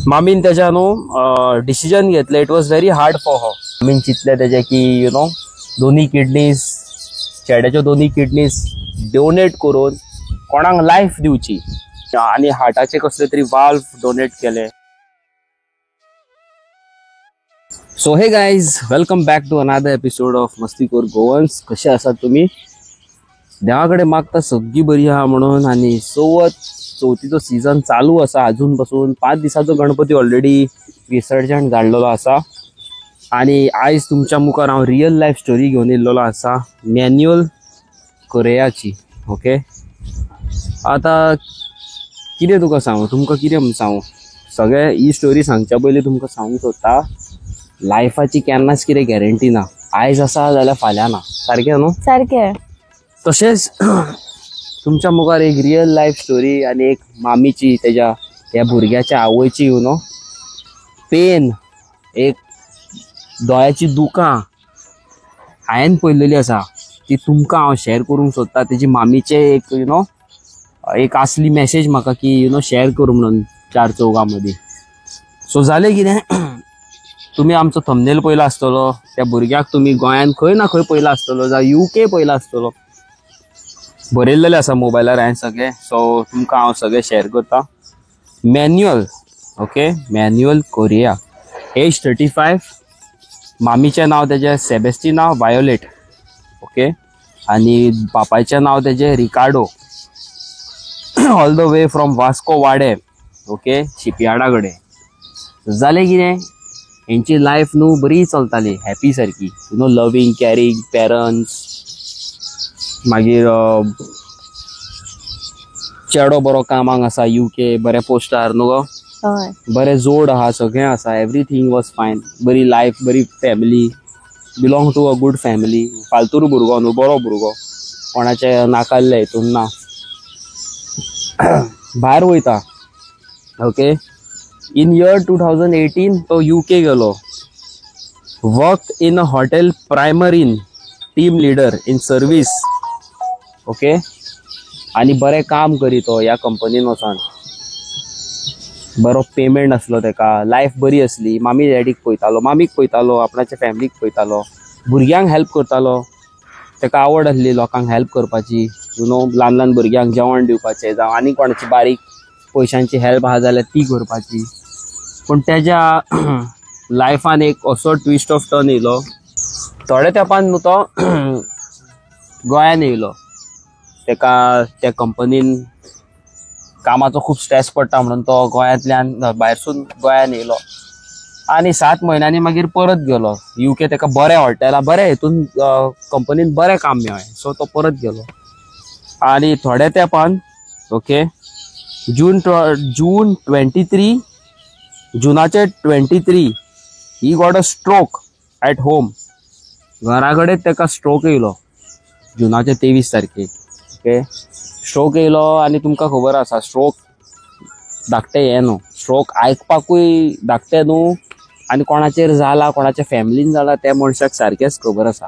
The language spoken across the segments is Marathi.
मामीन त्याच्या न्हू डिसिजन घेतले. It was very hard for her. मामीन चिंतले त्याचे की दोन्ही किडनीज, चेड्याच्यो दोन्ही किडनीज डोनेट करून कोणाक लाईफ दिवची आणि हार्टाचे कसले तरी वाल्व डोनेट केले. So hey guys, welcome back to another episode of मस्तीखोर गोवन्स. कसे आसात तुम्ही? देवाकडे मागता सगळी बरी आहा म्हणून. आणि चवथीचो सीझन चालू असा अजून पासून. 5 दिसाचो गणपती ऑलरेडी विसर्जन जाल्लो असा. आणि आयज तुमच्या मुखार हांव रियल लाईफ स्टोरी घेवन येयल्लो असा, मॅन्युअल कोरेयाची. ओके, आता कितें तुका सांगू, तुमकां कितें सांगू, सगळे ही स्टोरी सांगच्या पयलीं तुमकां सांगूंक सोदता, लायफाची केन्नाच कितें गॅरंटी ना. आयज आसा जाल्यार फाल्यां ना. सारकें न्हू? सारकें. तशेंच तुमच्या मुखार एक रियल लाईफ स्टोरी आणि एक मामीची, त्याच्या ह्या भुरग्याच्या आवयची पेन, एक दोळ्याची दुकां हांवें पळयलेली आसा, ती तुमकां हांव शेअर करूंक सोदता. तेजी मामीचे एक असली मेसेज म्हाका की शेअर करूं म्हणून 4 चौगां सो जालें कितें, तुम्ही आमचो थंबनेल पयला आसतलो, त्या भुरग्याक तुम्ही गोंयान खंय ना खंय पयला आसतलो, जावं UK पयला आसतलो. बरयल्लेले आसा मोबायलार हांवें सगळे. सो तुमकां हांव सगळे शेअर करता. Manuel, okay, Manuel Correia, age 35. मामीचें नाव तेजें सेबेस्टिना वायोलेट. ओके, आणि बापायचें नाव तेजें Ricardo. All the way from Vasco Vaddem. Okay, शिपयार्डा कडेन. जालें कितें, हेंची लायफ न्हू बरी चलताली, हॅपी सारकी. लविंग, कॅरिंग, पेरंट्स, मागीर चेडो बरो कामाक आसा UK, बऱ्या पोस्टार न्हू गो, बरें जोड आहा, सगळें आसा, एवरीथिंग वॉज फायन. बरी लायफ, बरी family, belong to a good family. फालतूर भुरगो न्हू, बरो भुरगो, कोणाचे नाकाल्ले हितून ना. भायर वयता. ओके, इन इयर 2018 तो UK गेलो. वर्क इन अ हॉटेल प्रायमरीन, team leader in service. Okay, आणि बरें काम करी तो ह्या कंपनीन वचोन. बरो पेमेंट आसलो तेका, लायफ बरी असली. मामी डॅडीक पळयतालो, मामीक पळयतालो, आपणाच्या फॅमिलीक पळयतालो, भुरग्यांक हेल्प करतालो. तेका आवड आसली लोकांक हेल्प करपाची. ल्हान ल्हान भुरग्यांक जेवण दिवपाचें, जावं आनी कोणाची बारीक पयशांची हेल्प आहा जाल्यार ती करपाची. पण त्याच्या लायफान एक असो ट्विस्ट ऑफ टर्न येयलो. थोड्या तेंपान न्हू तो गोंयान येयलो. तेका त्या कंपनीन कामाचो खूब स्ट्रेस पडटा म्हणून तो गोंयांतल्यान भायरसून गोंयान येयलो. आणि 7 म्हयन्यांनी मागीर परत गेलो UK. तेका बरें हॉटेलां, बरें हितून कंपनीन बरें काम मेळ्ळें. सो तो परत गेलो. आणि थोड्या तेंपान, okay, June 23, जुनाचे 23 he got a stroke at home. घरा कडेन तेका स्ट्रोक येयलो जुनाचे 23 तारखेक. ओके, स्ट्रोक येयलो. आणि तुमकां खबर आसा स्ट्रोक धाकटें हें न्हू, स्ट्रोक आयकपाकूय धाकटें न्हू. आणि कोणाचेर जाला, कोणाच्या फॅमिलीन जाला, त्या मनशाक सारकेंच खबर आसा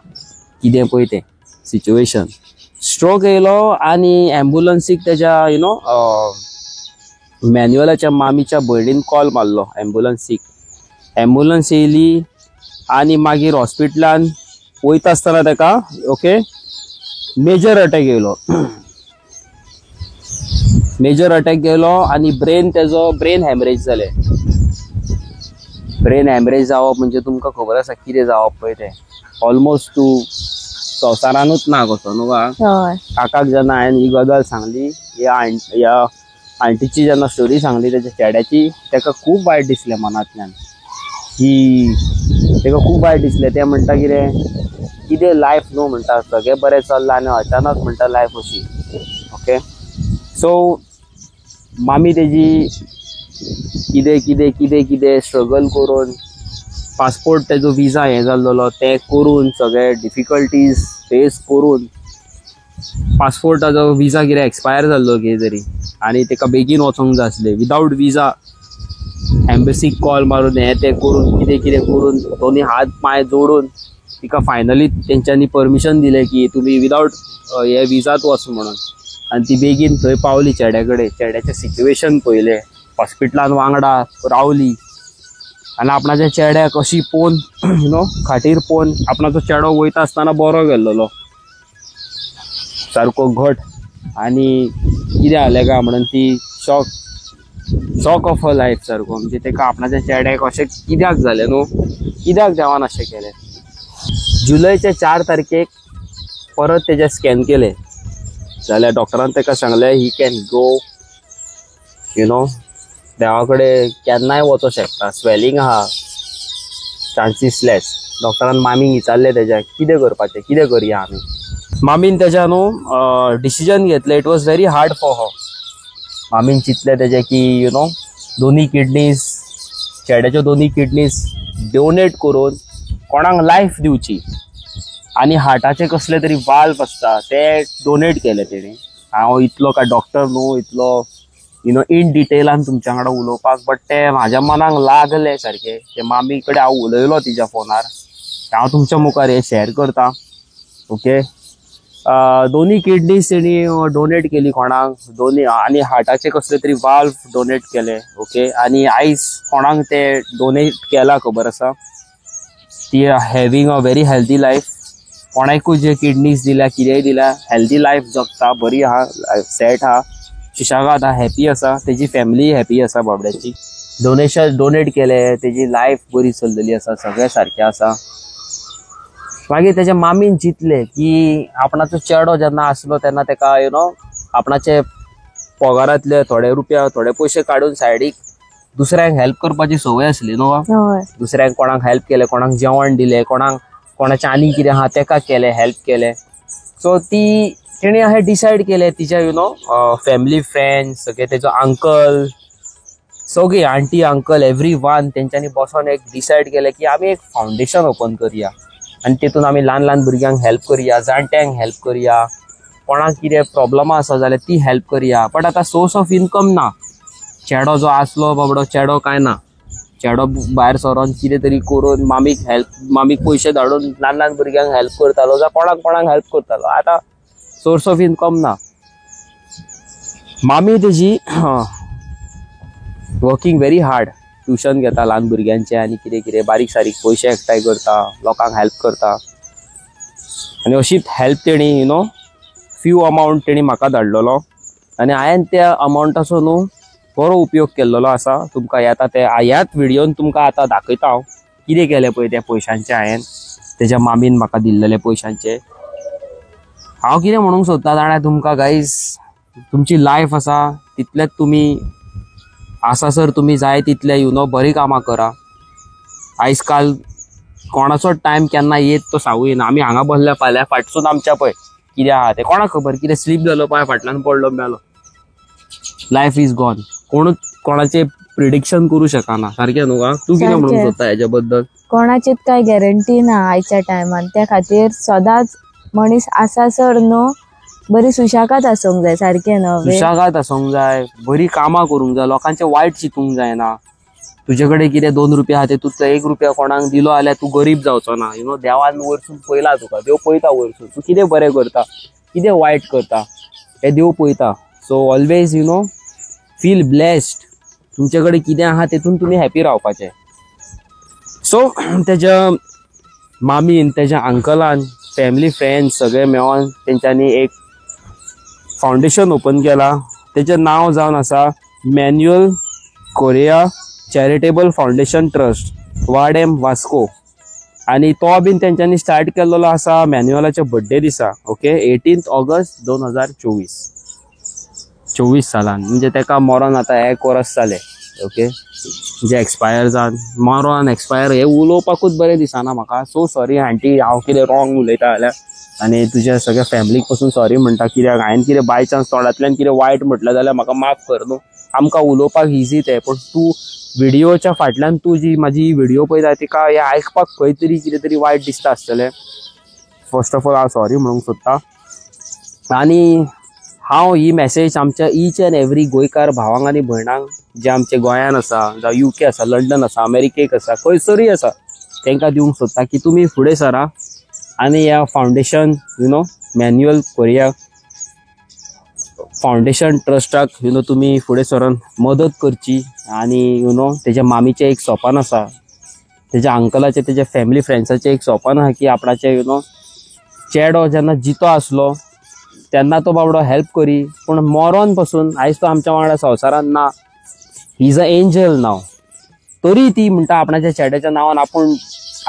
कितें पळय तें सिच्युएशन. स्ट्रोक येयलो आणि एम्ब्युलन्सीक तेच्या मॅन्युअलाच्या मामीच्या भयणीन कॉल मारलो एम्ब्युलन्सीक. एम्ब्युलन्स येयली आणि मागीर हॉस्पिटलान वयता आसतना तेका, ओके, मेजर अटॅक येयलो. मेजर अटॅक गेलो आणि ब्रेन हॅमरेज जालें. ब्रेन हॅमरेज जावप म्हणजे तुमकां खबर आसा कितें जावप पळय तें. ऑलमोस्ट तूं संवसारानूच ना कसो न्हू. काकाक जेन्ना हांवें ही गजाल सांगली, ह्या आंटीची जेन्ना स्टोरी सांगली तेच्या चेड्याची, तेका खूब वायट दिसलें मनांतल्यान. तेका खूब वायट दिसलें. तें म्हणटा कितें लायफ न्हू म्हणटा, सगळें बरें चल्लां आनी अचानक म्हणटा लायफ अशी. ओके, सो मामी तेजी कितें स्ट्रगल करून, पासपोर्ट तेजो विजा हें जाल्लो तें करून, सगळे डिफिकल्टीज फेस करून, पासपोर्टाचो विजा कितें एक्सपायर जाल्लो कितें तरी, आनी तेका बेगीन वचोंक जाय आसलें. विदाउट विजा एम्बसीक कॉल मारून हें तें करून, कितें करून, दोनी हात पांय जोडून तिका फायनली तेंच्यांनी परमिशन दिलें की तुमी विदाउट हे विजात वच म्हणून. आनी ती बेगीन थंय पावली चेड्या कडेन. चेड्याचें सिच्युएशन पळयलें हॉस्पिटलान वांगडा रावली आनी आपणाच्या चेड्याक अशी पोवन खाटीर पोवन आपणाचो चेडो वयता आसतना बरो गेल्लो सारको घट. आनी कितें जालें काय म्हणून ती शॉक ऑफ अ लायफ सारको. म्हणजे ताका आपणाच्या चेड्याक अशें कित्याक जालें न्हू, कित्याक देवान अशें केलें. जुलयच्या 4 तारखेक परत तेजे स्कॅन केले जाल्यार डॉक्टरान ताका सांगलें ही कॅन गो देवा कडेन केन्नाय वचूं शकता, स्वेलिंग आहा, चान्सीस लेस. डॉक्टरान मामीक विचारलें तेज्या कितें करपाचें, कितें करया आमी. मामीन तेज्या डिसिजन घेतलें. It was very hard for her. मामीन चिंतलें तेजें की दोनी किडनीज, चेड्याच्यो दोनी किडनीज डोनेट करून कोणाक लायफ दिवची आनी हार्टाचे कसले तरी वाल्व आसता ते डोनेट केले तेणी. हांव इतलो काय डॉक्टर न्हू, इतलो इन डिटेलान तुमच्या वांगडा उलोवपाक, बट ते म्हाज्या मनाक लागले सारके. ते मामी कडेन हांव उलयलो तिच्या फोनार, हांव तुमच्या मुखार हे शेअर करता. ओके, दोनी किडनीज तेणी डोनेट केली कोणाक, दोनी आनी हार्टाचे कसले तरी वाल्व डोनेट केले. ओके, आनी आयज कोणाक ते डोनेट केला खबर आसा, ती having a very healthy life. कोणाकूय जे किडनीज दिल्या, कितेंय दिल्या, हेल्दी लायफ जगता, बरी आहा, सेट आहा, सुशेगाद आहा, हॅपी आसा. तेजी फॅमिली हॅपी आसा बाबड्याची. डोनेट केले, तेजी लायफ बरी चल्लेली आसा, सगळें सारकें आसा. मागीर तेज्या मामीन चिंतलें की आपणाचो चेडो जेन्ना आसलो तेन्ना ताका आपणाचे पगारांतले थोडे रुपया, थोडे पयशे काडून सायडीक दुसऱ्यांक हेल्प करपाची संवय आसली न्हू. दुसऱ्यांक कोणाक हेल्प केलें, कोणाक जेवण दिलें, कोणाचें आनी कितें आहा ताका केलें, हेल्प केलें. सो तेणी अशें डिसायड केलें तिच्या फॅमिली फ्रेंड्स, सगळे तेजो अंकल, सगळीं आंटी अंकल एवरी वन, तेंच्यांनी बसून एक डिसायड केलें की आमी एक फावंडेशन ओपन करया आनी तेतून आमी ल्हान ल्हान भुरग्यांक हेल्प करया, जाणट्यांक हेल्प करया, कोणाक कितें प्रॉब्लमां आसा जाल्यार ती हेल्प करया. बट आतां सोर्स ऑफ इनकम ना. चेडो जो आसलो बाबडो, चेडो काय ना, चेडो भायर सरोन कितें तरी करून मामीक पयशे धाडून ल्हान ल्हान भुरग्यांक हेल्प करतालो, जावं कोणाक हेल्प करतालो. आतां सोर्स ऑफ इनकम ना. मामी तेजी वर्किंग व्हेरी हार्ड, ट्युशन घेता ल्हान भुरग्यांचे आनी कितें कितें बारीक सारीक पयशे एकठांय करता, लोकांक हेल्प करता. आनी अशीच हेल्प तेणी फ्यू अमावंट तेणी म्हाका धाडलेलो आनी हांवें त्या अमावंटाचो बरो उपयोग केल्लो आसा. तुमकां ह्याच व्हिडिओन तुमकां आतां दाखयता हांव कितें केलें पळय त्या पयशांचे. हांवें तेज्या मामीन म्हाका दिल्लेले पयशांचे. हांव कितें म्हणूंक सोदता जाणा तुमकां गायज, तुमची लायफ आसा तितलेच तुमी आसा सर तुमी जाय तितले बरी कामां करा. आयज काल कोणाचो टायम केन्ना येत तो सांगूं येना. आमी हांगा बसल्या फाल्यां फाटसून आमच्या पळय कितें आहा तें कोणाक खबर, कितें स्लीप जालो पांय फाटल्यान पडलो मेलो, लायफ इज गॉन. कोणूच कोणाचें प्रिडिक्शन करूं शकना, सारकें न्हू. तूं कितें म्हणूंक सोदता हेच्या बद्दल? कोणाचीच कांय गॅरंटी ना आयच्या टायमान. त्या खातीर सदांच मनीस आसा सर बरी सुशागाद आसूंक जाय, सारकें न्हू. सुशागाद आसूंक जाय, बरी कामां करूंक जाय, लोकांचें वायट चिंतूंक जायना. तुजे कडेन कितें 2 रुपया आहा तेतूंतलो 1 रुपया कोणाक दिलो जाल्यार तूं गरीब जावचो ना. देवान वयरसून पयला तुका, देव पळयता वयरसून तूं कितें बरें करता, कितें वायट करता, हें देव पळयता. So always feel blessed. तुमचे कडेन कितें आहा तेतून तुमी हॅपी रावपाचें. सो तेज्या मामीन, तेज्या अंकलान, फॅमिली फ्रेंड्स सगळे मेळोन तेंच्यांनी एक फावंडेशन ओपन केला. तेजें नांव जावन आसा Manuel Correia charitable foundation trust, Vaddem Vasco. आनी तो बीन तेंच्यांनी स्टार्ट केल्लो आसा मॅन्युअलाच्या बर्थडे दिसा. ओके, 18 ऑगस्ट 2024 सालान. म्हणजे तेका मरण आतां 1 वर्स जालें. ओके, जे एक्सपायर जावन मरण एक्सपायर हे उलोवपाकूच बरें दिसना म्हाका. सो सॉरी आंटी, हांव कितें रॉंग उलयता जाल्यार, आनी तुज्या सगळ्या फॅमिलीक पासून सॉरी म्हणटा. कित्याक हांवें कितें बाय चान्स तोंडांतल्यान कितें वायट म्हटलें जाल्यार म्हाका माफ कर न्हू. आमकां उलोवपाक इजी तें, पण तूं व्हिडिओच्या फाटल्यान तूं जी म्हाजी व्हिडिओ पळयता तिका हें आयकपाक खंय तरी कितें तरी वायट दिसता आसतलें. फर्स्ट ऑफ ऑल हांव सॉरी म्हणूंक सोदता. आनी हांव ही मॅसेज आमच्या ईच एंड एवरी गोंयकार भावांक आनी भयणांक जे आमचे गोंयान आसा, जावं UK आसा, लंडन आसा, अमेरिकेक आसा, खंयसरूय आसा, तांकां दिवंक सोदता की तुमी फुडें सरा आनी ह्या फावंडेशन मॅन्युअल कोरिया फाउंडेशन ट्रस्टाक तुम्ही फुडें सरून मदत करची आणि तेज्या मामीचें एक सोपान आसा, तेज्या अंकलाचें तेज्या फॅमिली फ्रेंड्साचें एक सोपान आहा की आपणाचें चेडो जेन्ना जितो आसलो तेन्ना तो बाबडो हेल्प करी, पूण मरोन पासून आयज तो आमच्या वांगडा संवसारान ना. ही इज अ एंजल नाव. तरी ती म्हणटा आपणाच्या चेड्याच्या नांवान आपूण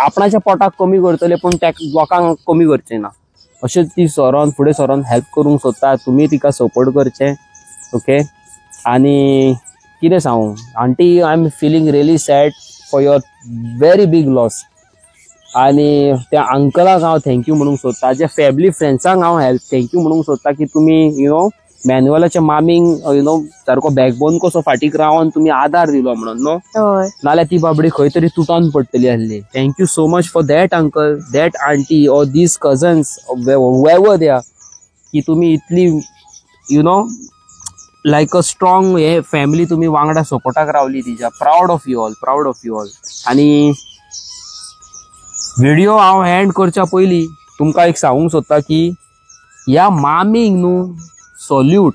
आपणाच्या पोटाक कमी करतले पूण त्या लोकांक कमी करचें ना. अशेंच ती सरोन फुडें सरोन हेल्प करूंक सोदता. तुमी तिका सपोर्ट करचें. ओके. आनी कितें सांगू aunty, I am feeling really sad for your very big loss. आनी त्या अंकलाक हांव थँक्यू म्हणूंक सोदता, जे फॅमिली फ्रेंड्सांक हांव हेल्प थँक्यू म्हणूंक सोदता की तुमी मॅन्युअलाच्या मामींक सारको बॅकबोन कसो फाटीक रावन तुमी आदार दिलो म्हणून नाल्यार ती बाबडी खंय तरी तुटोन पडटली आसली. Thank you so much for that uncle, that aunty or these cousins वेवर दे आर, की तुमी इतली लायक अ स्ट्रॉंग हे फॅमिली तुमी वांगडा सपोर्टाक रावली तिच्या. Proud of you all, proud of you all. आनी व्हिडिओ हांव एंड करच्या पयलीं तुमकां एक सांगूंक सोदता की ह्या मामीक सॉल्यूट,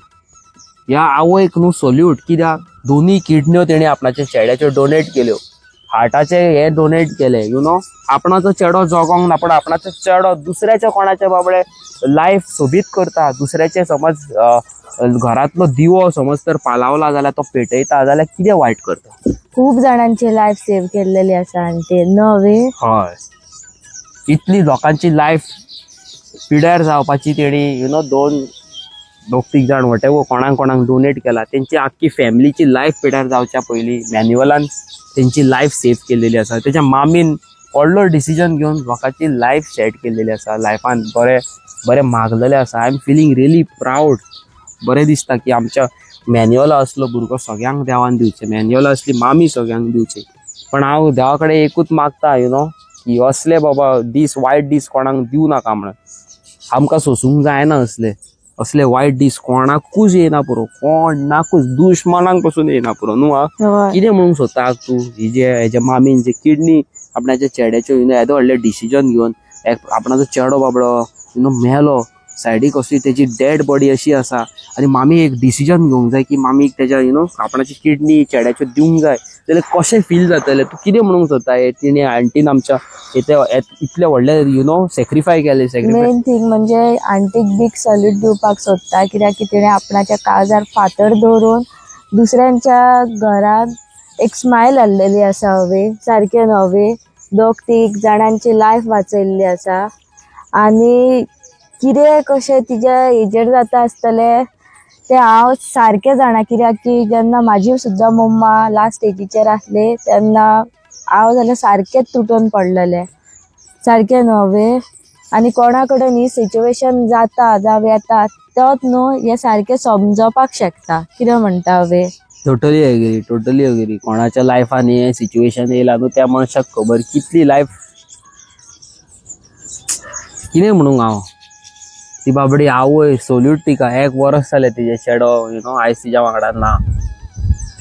ह्या आवयक सॉल्यूट. कित्याक दोनी किडन्यो तेणी आपणाच्या चेड्याच्यो डोनेट केल्यो, हार्टाचे हे डोनेट केले. आपणाचो चेडो जगोंक ना, पण आपणाचो चेडो दुसऱ्याच्या कोणाच्या बाबडे लायफ सोबीत करता. दुसऱ्याचे समज घरांतलो दिवो समज तर पालावला जाल्यार तो पेटयता जाल्यार कितें वायट करता. खूब जाणांची लायफ सेव्ह केलेली आसा आनी ते नवे. हय, इतली लोकांची लायफ पिड्यार जावपाची तेणी दोग तीग जाण वटेवर कोणाक डोनेट केला. तेंची आख्खी फॅमिलीची लायफ पिड्यार जावच्या पयलीं मॅन्युअलान तेंची लायफ सेव्ह केलेली आसा. तेच्या मामीन व्हडलो डिसिजन घेवन लोकांची लायफ सेट केलेली आसा. लायफान बरें मागलेलें आसा. I am feeling really proud. बरें दिसता की आमच्या मॅन्युअला असलो भुरगो सगळ्यांक देवान दिवचे, मॅन्युअला असली मामी सगळ्यांक दिवची. पण हांव देवा कडेन एकूच मागता की असले बाबा वायट दीस कोणाक दिवं नाका म्हणून. आमकां सोसूंक जायना असले वायट दीस कोणाकूच येना पुरो, कोणाकूच दुश्मनांक पासून येना पुरो न्हू. कितें म्हणूंक सोदता तूं हेजे मामीन जे किडनी आपणाच्या चेड्याच्यो येदो व्हडले डिसिजन घेवन आपणाचो चेडो बाबडो मेलो सायडीक अशी तेजी डेड बॉडी अशी आसा आनी मामी एक डिसिजन घेवंक जाय की मामीक तेज्या आपणाची किडनी चेड्याच्यो दिवंक जाय जाल्यार कशें फील जातलें. तूं कितें म्हणूंक सोदता तिणें आंटीन आमच्या इतले व्हडले सॅक्रिफाय केले. मेन थिंग म्हणजे आंटीक बीग सॅल्यूट दिवपाक सोदता, कित्याक की तिणें आपणाच्या काळजार फातर दवरून दुसऱ्यांच्या घरात एक स्मायल हाडलेली आसा. हवे सारकें नवे दोग तीग जाणांची लायफ वाचयल्ली आसा. आनी कितें कशें तिच्या हेजेर जाता आसतलें तें हांव सारकें जाणा, कित्याक की जेन्ना म्हाजी सुद्दां मम्मा लास्ट स्टेजीचेर आसली तेन्ना हांव जाल्यार सारकेंच तुटून पडलेलें, सारकें नवे. आनी कोणा कडेन ही सिच्युएशन जाता जावं येता तोच हे सारकें समजोपाक शकता. कितें म्हणटा हवे. Totally agree. कोणाच्या लायफान हे सिच्युएशन येयला त्या मनशाक खबर कितली लायफ. कितें म्हणूंक हांव ती बाबडी आवय सोल्यूट तिका. 1 वर्स जालें तिजे चेडो आयज तिच्या वांगडा ना.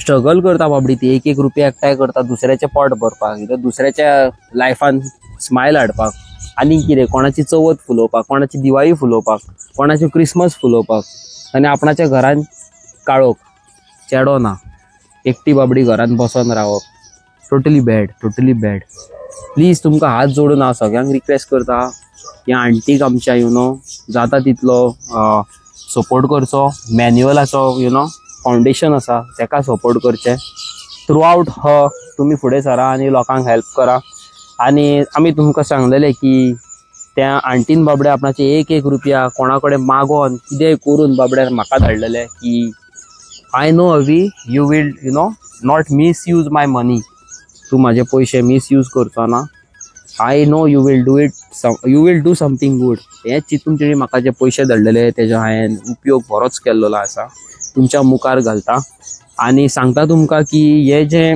स्ट्रगल करता बाबडी ती, एक रुपया एकठांय करता दुसऱ्याचें पोट भरपाक, दुसऱ्याच्या लायफान स्मायल हाडपाक. आनी कितें कोणाची चवथ फुलोवपाक, कोणाची दिवाळी फुलोवपाक, कोणाची क्रिसमस फुलोवपाक. आनी आपणाच्या घरान काळोख, चेडो ना, एकटी बाबडी घरान बसून रावप. Totally bad. प्लीज तुमकां हात जोडून हांव सगळ्यांक रिक्वेस्ट करता ह्या आंटीक आमच्या जाता तितलो सपोर्ट करचो. मॅन्युअलाचो फाउंडेशन आसा तेका सपोर्ट करचें. थ्रू आउट तुमी फुडें सरा आनी लोकांक हेल्प करा. आनी आमी तुमकां सांगलेलें की त्या आंटीन बाबड्या आपणाचे एक रुपया कोणा कडेन मागोन कितेंय करून बाबड्यान म्हाका धाडलेलें की आय नो अवी you will not misuse my money. तूं म्हाजे पयशे मिसयूज करचो ना. I know you will do something good. हें चिंतून तेणी म्हाका जे पयशे धाडलेले तेजो हांवें उपयोग बरोच केल्लो आसा. तुमच्या मुखार घालता आनी सांगता तुमकां की हे जे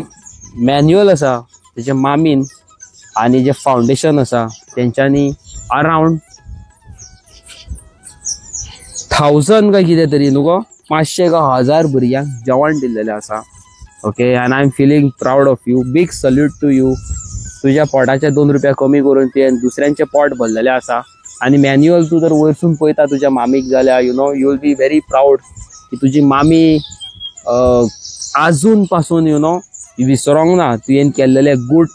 मॅन्युअल आसा तेजे मामीन आनी जे फाउंडेशन आसा तेंच्यांनी अरावंड 1000 काय कितें तरी न्हू गो 500 का 1000 भुरग्यांक जेवण दिल्लेलें आसा. Okay. And I am feeling proud of you. Big salute to you. तुज्या पोटाचे 2 रुपया कमी करून तुवें दुसऱ्यांचें पोट भरलेलें आसा. आणि मॅन्युअल तू जर वयरसून पळयता तुझ्या मामीक जाल्यार you will be very proud की तुझी मामी अजून पासून विसरोंक ना तुवें केल्लेले गुड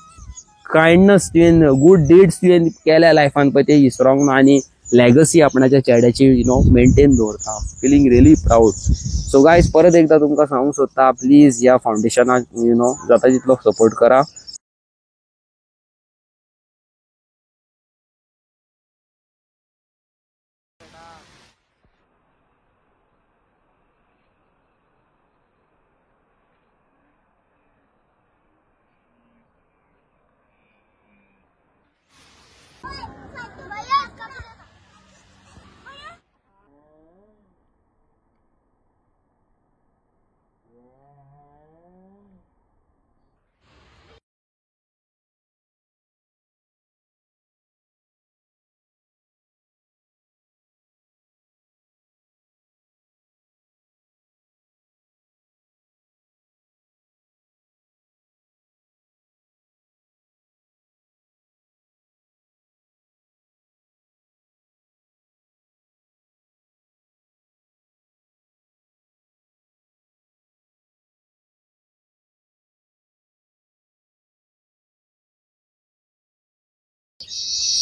कायंडनेस तुवें गुड डीड्स तुवें केल्या लायफान पळय ते विसरोंक ना आनी लेगसी आपणाच्या चेड्याची मेंटेन दवरता. Feeling really proud. So guys परत एकदा तुमकां सांगूंक सोदता प्लीज ह्या फाउंडेशनाक जाता तितलो सपोर्ट करा.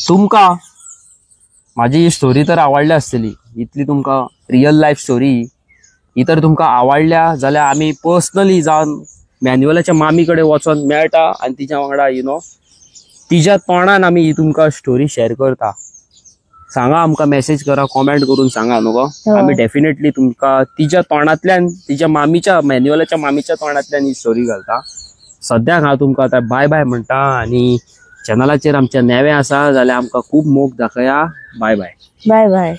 तुमकां माझी ही स्टोरी तर आवडली आसतली. इतली तुमकां रियल लायफ स्टोरी ही तर तुमकां आवडल्या जाल्यार आमी पर्सनली जावन मॅन्युअलाच्या मामी कडेन वचोन मेळटा आनी तिच्या वांगडा तिच्या तोंडान आमी ही तुमकां स्टोरी शेअर करता. सांगा आमकां मेसेज करा, कॉमेंट करून सांगा न्हू. आमी डेफिनेटली तुमकां तिच्या तोंडांतल्यान तिच्या मामीच्या मॅन्युअलाच्या मामीच्या तोंडांतल्यान ही स्टोरी घालता. सद्याक हांव तुमकां आतां बाय बाय म्हणटा आनी चॅनलाचेर आमच्या नेवे आसा जाल्यार आमकां खूब मोग दाखया. Bye bye. Bye bye.